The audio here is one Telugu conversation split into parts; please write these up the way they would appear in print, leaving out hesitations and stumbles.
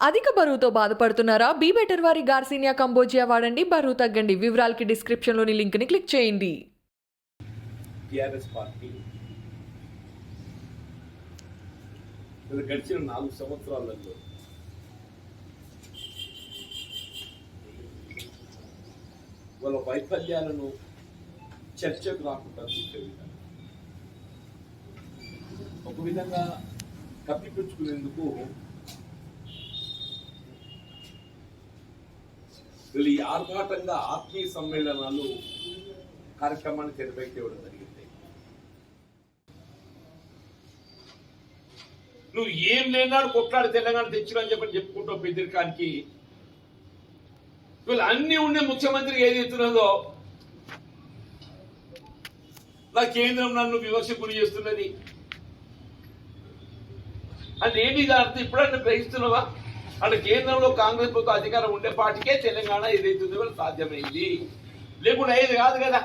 అధిక బరువుతో బాధపడుతున్నారా? బీ బెటర్ వారి గార్సినియా కంబోజియా వాడండి, బరువు తగ్గండి. వివరాలకి డిస్క్రిప్షన్ లోని లింక్ ని క్లిక్ చేయండి. టిఆర్ఎస్ పార్టీ గడిచిన 4 సంవత్సరాలలో వాళ్ళ వైఫల్యాలను చర్చకు రాకుండా చూసే విధంగా ఒక విధంగా కప్పిపుచ్చుకునేందుకు వీళ్ళు ఈ ఆర్భాటంగా ఆత్మీయ సమ్మేళనాలు కార్యక్రమాన్ని తెరపైకి ఇవ్వడం జరిగింది. నువ్వు ఏం లేనాడు కొట్లాడి తెలంగాణ తెచ్చులని చెప్పని చెప్పుకుంటావు పెద్దరికానికి. వీళ్ళు అన్ని ఉండే ముఖ్యమంత్రి ఏది ఎత్తున్నదో నా కేంద్రం నన్ను వివక్ష గురి చేస్తున్నది అంటే ఏంటి అర్థం? ఇప్పుడంటే గ్రహిస్తున్నావా? అంటే కేంద్రంలో కాంగ్రెస్ ప్రభుత్వ అధికారం ఉండే పార్టీకే తెలంగాణ ఏదైతుందో సాధ్యమైంది, లేకుండా అయ్యేది కాదు కదా.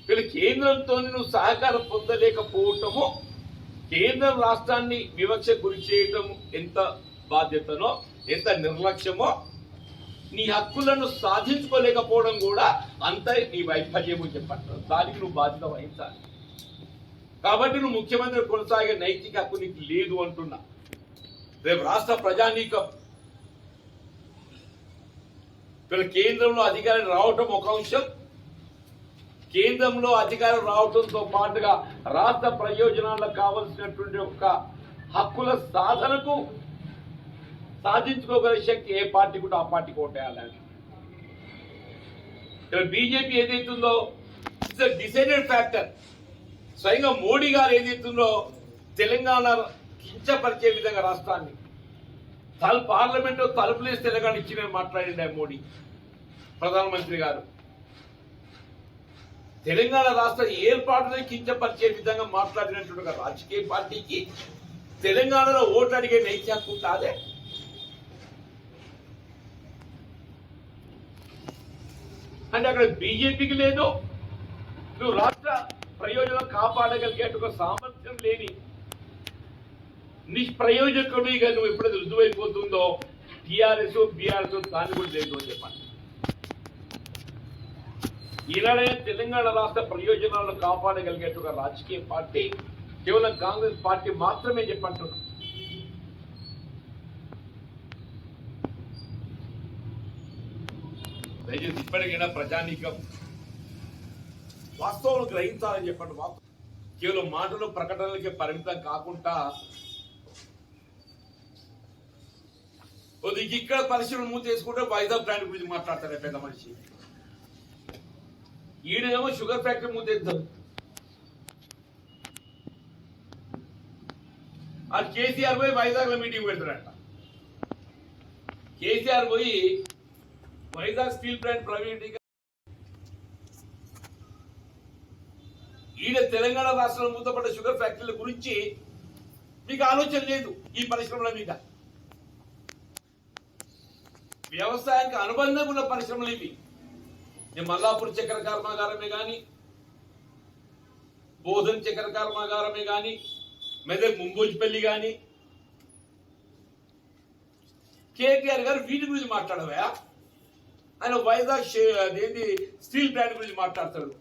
వీళ్ళు కేంద్రంతో నువ్వు సహకారం పొందలేకపోవటము, కేంద్రం రాష్ట్రాన్ని వివక్ష గురి చేయటం ఎంత బాధ్యతనో, ఎంత నిర్లక్ష్యమో, నీ హక్కులను సాధించుకోలేకపోవడం కూడా అంత నీ వైఫల్యము చెప్పంటారు. దానికి నువ్వు బాధ్యత వహించాలి. కాబట్టి నువ్వు ముఖ్యమంత్రి కొనసాగే నైతిక హక్కు నీకు లేదు అంటున్నా. రేపు రాష్ట్ర ప్రజానీకం వీళ్ళ కేంద్రంలో అధికారం రావటం ఒక అంశం, కేంద్రంలో అధికారం రావడంతో పాటుగా రాష్ట్ర ప్రయోజనాలకు కావలసినటువంటి ఒక హక్కుల సాధనకు సాధించుకోగల శక్తి ఏ పార్టీ కూడా ఆ పార్టీకి ఓటేయాలని. బీజేపీ ఏదైతుందో ఇట్స్ డిసైడెడ్ ఫ్యాక్టర్. స్వయంగా మోడీ గారు ఏదైతుందో తెలంగాణ కించపరిచే విధంగా రాష్ట్రాన్ని పార్లమెంట్ తలుపులేసి తెలంగాణ ఇచ్చిన మాట్లాడింది మోడీ ప్రధానమంత్రి గారు. తెలంగాణ రాష్ట్ర ఏర్పాటుని కించపరిచే విధంగా మాట్లాడినటువంటి ఒక రాజకీయ పార్టీకి తెలంగాణలో ఓటు అడిగే నైతిక హక్కు కాదే. అంటే అక్కడ బీజేపీకి లేదు, నువ్వు రాష్ట్ర ప్రయోజనం కాపాడగలిగేట సామర్థ్యం లేని నిష్ప్రయోజకుడిగా నువ్వు ఎప్పుడైతే రుజువైపోతుందో టీఆర్ఎస్ బీఆర్ఎస్ దాన్ని కూడా లేదు అని చెప్పండి. ఈనాడే తెలంగాణ రాష్ట్ర ప్రయోజనాలను కాపాడగలిగేట రాజకీయ పార్టీ కేవలం కాంగ్రెస్ పార్టీ మాత్రమే చెప్పంటున్నా. దయచేసి ఇప్పటికైనా ప్రజానీకం వాస్తవం గ్రహించాలని చెప్పండి. కేవలం మాటలు ప్రకటనలకే పరిమితం కాకుండా ఇక్కడ పరిశ్రమలు మూత చేసుకుంటే వైజాగ్ ప్లాంట్ గురించి మాట్లాడతారు పెద్ద మనిషి. ఈడేమో షుగర్ ఫ్యాక్టరీ మూతేద్దాం, అది కేసీఆర్ పోయి వైజాగ్ లో మీటింగ్ పెడతారంట. కేసీఆర్ పోయి వైజాగ్ స్టీల్ ప్లాంట్ ప్రైవేట్ ఈడ తెలంగాణ రాష్ట్రంలో మూతపడ్డ షుగర్ ఫ్యాక్టరీల గురించి మీకు ఆలోచన లేదు. ఈ పరిశ్రమల మీద వ్యవసాయానికి అనుబంధంగా ఉన్న పరిశ్రమలు ఇవి. మల్లాపూర్ చక్కెర కర్మాగారమే కానీ, బోధన్ చక్కెర కర్మాగారమే కానీ, మెదక్ ముంబోజిపల్లి కానీ, కేటీఆర్ గారు వీటి గురించి మాట్లాడవా? ఆయన వైజాగ్ అదేంటి స్టీల్ ప్లాంట్ గురించి మాట్లాడతాడు.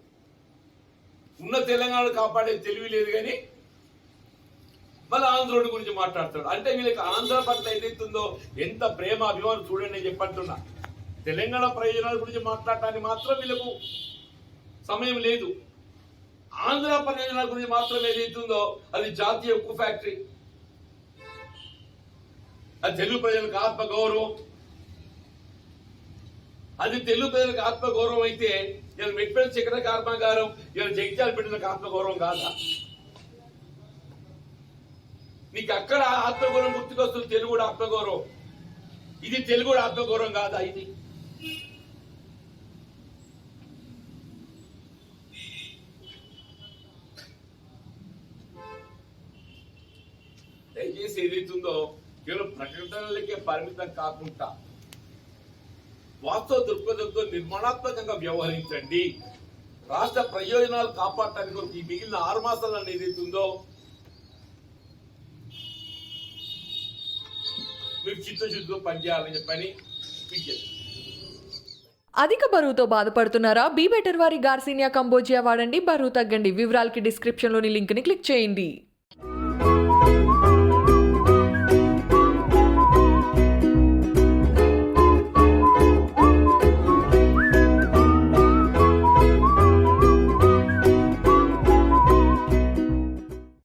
ఉన్న తెలంగాణ కాపాడే తెలివి లేదు కానీ మళ్ళీ ఆంధ్రోడ్ గురించి మాట్లాడతాడు. అంటే వీళ్ళకి ఆంధ్ర పట్ల ఏదైతుందో ఎంత ప్రేమ అభిమానం చూడండి నేను చెప్పంటున్నా. తెలంగాణ ప్రయోజనాల గురించి మాట్లాడటానికి మాత్రం వీళ్ళకు సమయం లేదు. ఆంధ్ర ప్రయోజనాల గురించి మాత్రం ఏదైతుందో అది జాతీయ ఉక్కు ఫ్యాక్టరీ, అది తెలుగు ప్రజలకు ఆత్మగౌరవం. అది తెలుగు ప్రజలకు ఆత్మగౌరవం అయితే ఇలా మెట్పల్లి చక్కెర కర్మాగారం ఇలా జగిత్యాల బిడ్డలకు ఆత్మగౌరవం కాదా? నీకు అక్కడ ఆత్మగౌరవం గుర్తుకొస్తుంది, తెలుగు ఆత్మగౌరవం. ఇది తెలుగు ఆత్మగౌరవం కాదా? ఇది దయచేసి ఏదైతుందో కేవలం ప్రకటనలకే పరిమితం కాకుండా వాస్తవ దృక్పథంతో నిర్మాణాత్మకంగా వ్యవహరించండి. రాష్ట్ర ప్రయోజనాలు కాపాడటానికి కొరకు ఈ మిగిలిన 6 మాసాలను ఏదైతే ఉందో మీరు చిత్తశుద్ధితో పనిచేయాలని చెప్పని విజ్ఞప్తి. అధిక బరువుతో బాధపడుతున్నారా? బీ బెటర్ వారి గార్సినియా కంబోజియా వాడండి, బరువు తగ్గండి. వివరాలకి డిస్క్రిప్షన్లోని లింక్ని క్లిక్ చేయండి.